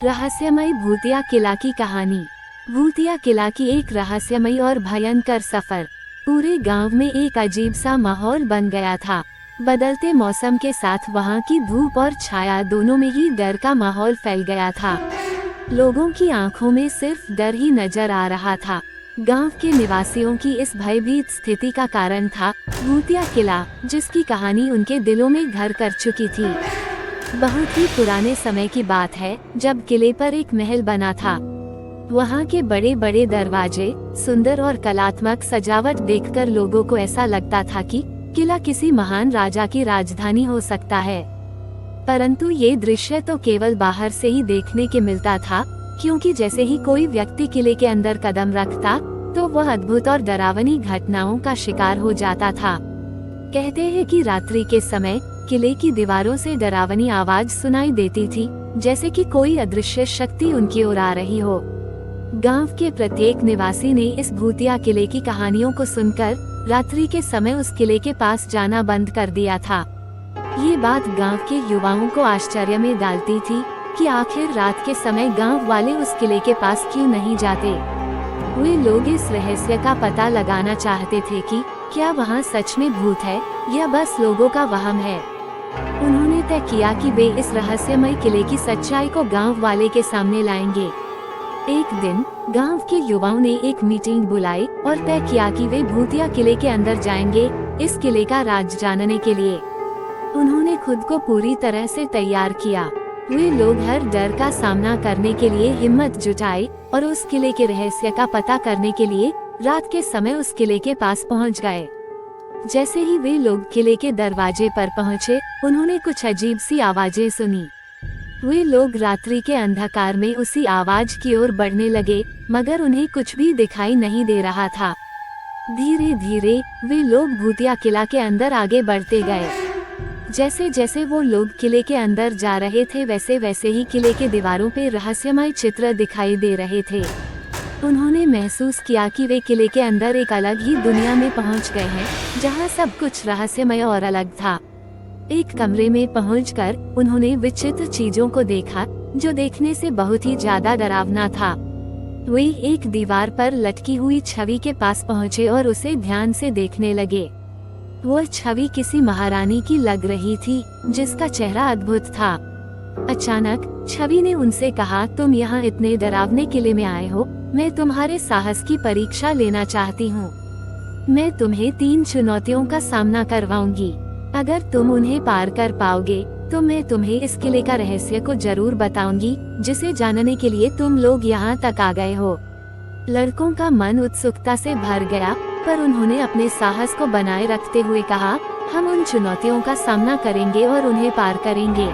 रहस्यमय भूतिया किला की कहानी। भूतिया किला की एक रहस्यमय और भयंकर सफर। पूरे गांव में एक अजीब सा माहौल बन गया था। बदलते मौसम के साथ वहां की धूप और छाया दोनों में ही डर का माहौल फैल गया था। लोगों की आंखों में सिर्फ डर ही नजर आ रहा था। गांव के निवासियों की इस भयभीत स्थिति का कारण था भूतिया किला, जिसकी कहानी उनके दिलों में घर कर चुकी थी। बहुत ही पुराने समय की बात है, जब किले पर एक महल बना था। वहाँ के बड़े बड़े दरवाजे, सुंदर और कलात्मक सजावट देखकर लोगों को ऐसा लगता था कि किला किसी महान राजा की राजधानी हो सकता है। परंतु ये दृश्य तो केवल बाहर से ही देखने के मिलता था, क्योंकि जैसे ही कोई व्यक्ति किले के अंदर कदम रखता, तो वह अद्भुत और डरावनी घटनाओं का शिकार हो जाता था। कहते हैं कि रात्रि के समय किले की दीवारों से डरावनी आवाज सुनाई देती थी, जैसे कि कोई अदृश्य शक्ति उनकी ओर आ रही हो। गांव के प्रत्येक निवासी ने इस भूतिया किले की कहानियों को सुनकर रात्रि के समय उस किले के पास जाना बंद कर दिया था। ये बात गांव के युवाओं को आश्चर्य में डालती थी कि आखिर रात के समय गांव वाले उस किले के पास क्यों नहीं जाते। वे लोग इस रहस्य का पता लगाना चाहते थे कि क्या वहां सच में भूत है या बस लोगों का वहम है। उन्होंने तय किया कि वे इस रहस्यमय किले की सच्चाई को गांव वाले के सामने लाएंगे। एक दिन गांव के युवाओं ने एक मीटिंग बुलाई और तय किया कि वे भूतिया किले के अंदर जाएंगे, इस किले का राज जानने के लिए। उन्होंने खुद को पूरी तरह से तैयार किया। वे लोग हर डर का सामना करने के लिए हिम्मत जुटाई और उस किले के रहस्य का पता करने के लिए रात के समय उस किले के पास पहुंच गए। जैसे ही वे लोग किले के दरवाजे पर पहुंचे, उन्होंने कुछ अजीब सी आवाजें सुनी। वे लोग रात्रि के अंधकार में उसी आवाज की ओर बढ़ने लगे, मगर उन्हें कुछ भी दिखाई नहीं दे रहा था। धीरे धीरे वे लोग भूतिया किला के अंदर आगे बढ़ते गए। जैसे जैसे वो लोग किले के अंदर जा रहे थे, वैसे वैसे ही किले के दीवारों पे रहस्यमय चित्र दिखाई दे रहे थे। उन्होंने महसूस किया कि वे किले के अंदर एक अलग ही दुनिया में पहुंच गए हैं, जहां सब कुछ रहस्यमय और अलग था। एक कमरे में पहुंचकर उन्होंने विचित्र चीजों को देखा, जो देखने से बहुत ही ज्यादा डरावना था। वे एक दीवार पर लटकी हुई छवि के पास पहुंचे और उसे ध्यान से देखने लगे। वह छवि किसी महारानी की लग रही थी, जिसका चेहरा अद्भुत था। अचानक छवि ने उनसे कहा, तुम यहाँ इतने डरावने किले में आए हो, मैं तुम्हारे साहस की परीक्षा लेना चाहती हूँ। मैं तुम्हें 3 चुनौतियों का सामना करवाऊंगी। अगर तुम उन्हें पार कर पाओगे, तो मैं तुम्हें इस किले का रहस्य को जरूर बताऊंगी, जिसे जानने के लिए तुम लोग यहाँ तक आ गए हो। लड़कों का मन उत्सुकता से भर गया, पर उन्होंने अपने साहस को बनाए रखते हुए कहा, हम उन चुनौतियों का सामना करेंगे और उन्हें पार करेंगे,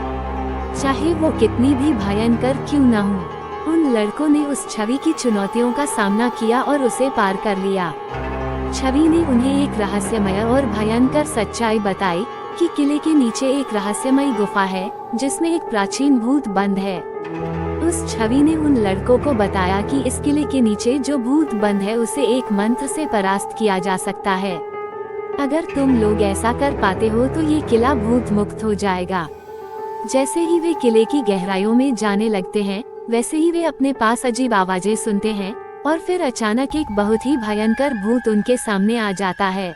चाहे वो कितनी भी भयंकर क्यों न हो। उन लड़कों ने उस छवि की चुनौतियों का सामना किया और उसे पार कर लिया। छवि ने उन्हें एक रहस्यमय और भयंकर सच्चाई बताई कि किले के नीचे एक रहस्यमय गुफा है, जिसमें एक प्राचीन भूत बंद है। उस छवि ने उन लड़कों को बताया कि इस किले के नीचे जो भूत बंद है, उसे एक मंत्र से परास्त किया जा सकता है। अगर तुम लोग ऐसा कर पाते हो तो ये किला भूत मुक्त हो जाएगा। जैसे ही वे किले की गहराइयों में जाने लगते हैं, वैसे ही वे अपने पास अजीब आवाजें सुनते हैं और फिर अचानक एक बहुत ही भयंकर भूत उनके सामने आ जाता है।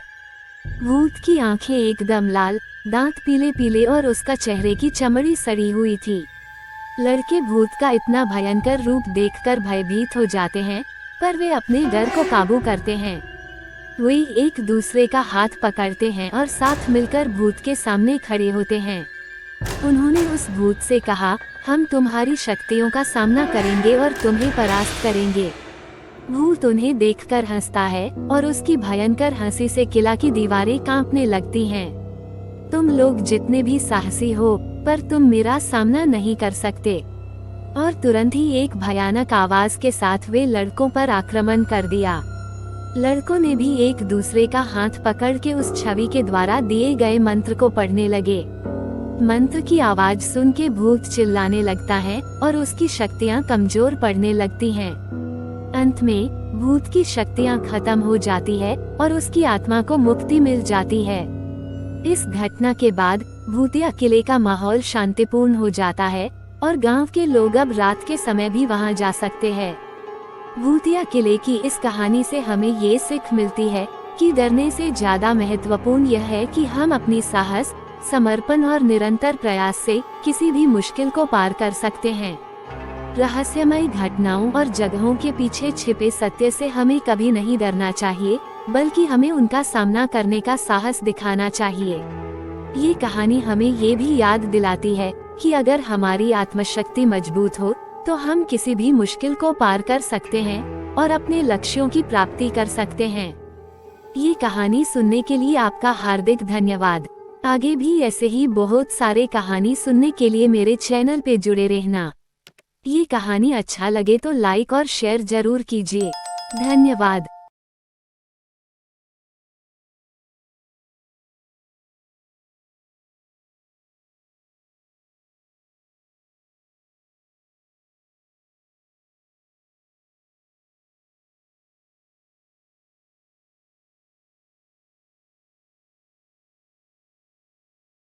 भूत की आंखें एकदम लाल, दांत पीले पीले और उसका चेहरे की चमड़ी सड़ी हुई थी। लड़के भूत का इतना भयंकर रूप देखकर भयभीत हो जाते हैं, पर वे अपने डर को काबू करते हैं। वे एक दूसरे का हाथ पकड़ते हैं और साथ मिलकर भूत के सामने खड़े होते हैं। उन्होंने उस भूत से कहा, हम तुम्हारी शक्तियों का सामना करेंगे और तुम्हें परास्त करेंगे। भूत उन्हें देखकर हंसता है और उसकी भयंकर हंसी से किला की दीवारें कांपने लगती हैं। तुम लोग जितने भी साहसी हो, पर तुम मेरा सामना नहीं कर सकते। और तुरंत ही एक भयानक आवाज के साथ वे लड़कों पर आक्रमण कर दिया। लड़कों ने भी एक दूसरे का हाथ पकड़ के उस छवि के द्वारा दिए गए मंत्र को पढ़ने लगे। मंत्र की आवाज सुन के भूत चिल्लाने लगता है और उसकी शक्तियाँ कमजोर पड़ने लगती हैं। अंत में भूत की शक्तियाँ खत्म हो जाती है और उसकी आत्मा को मुक्ति मिल जाती है। इस घटना के बाद भूतिया किले का माहौल शांतिपूर्ण हो जाता है और गांव के लोग अब रात के समय भी वहां जा सकते हैं। भूतिया किले की इस कहानी से हमें ये सीख मिलती है कि डरने से ज्यादा महत्वपूर्ण यह है कि हम अपनी साहस, समर्पण और निरंतर प्रयास से किसी भी मुश्किल को पार कर सकते हैं। रहस्यमय घटनाओं और जगहों के पीछे छिपे सत्य से हमें कभी नहीं डरना चाहिए, बल्कि हमें उनका सामना करने का साहस दिखाना चाहिए। ये कहानी हमें ये भी याद दिलाती है कि अगर हमारी आत्मशक्ति मजबूत हो तो हम किसी भी मुश्किल को पार कर सकते हैं और अपने लक्ष्यों की प्राप्ति कर सकते हैं। ये कहानी सुनने के लिए आपका हार्दिक धन्यवाद। आगे भी ऐसे ही बहुत सारे कहानी सुनने के लिए मेरे चैनल पे जुड़े रहना। ये कहानी अच्छा लगे तो लाइक और शेयर जरूर कीजिए। धन्यवाद।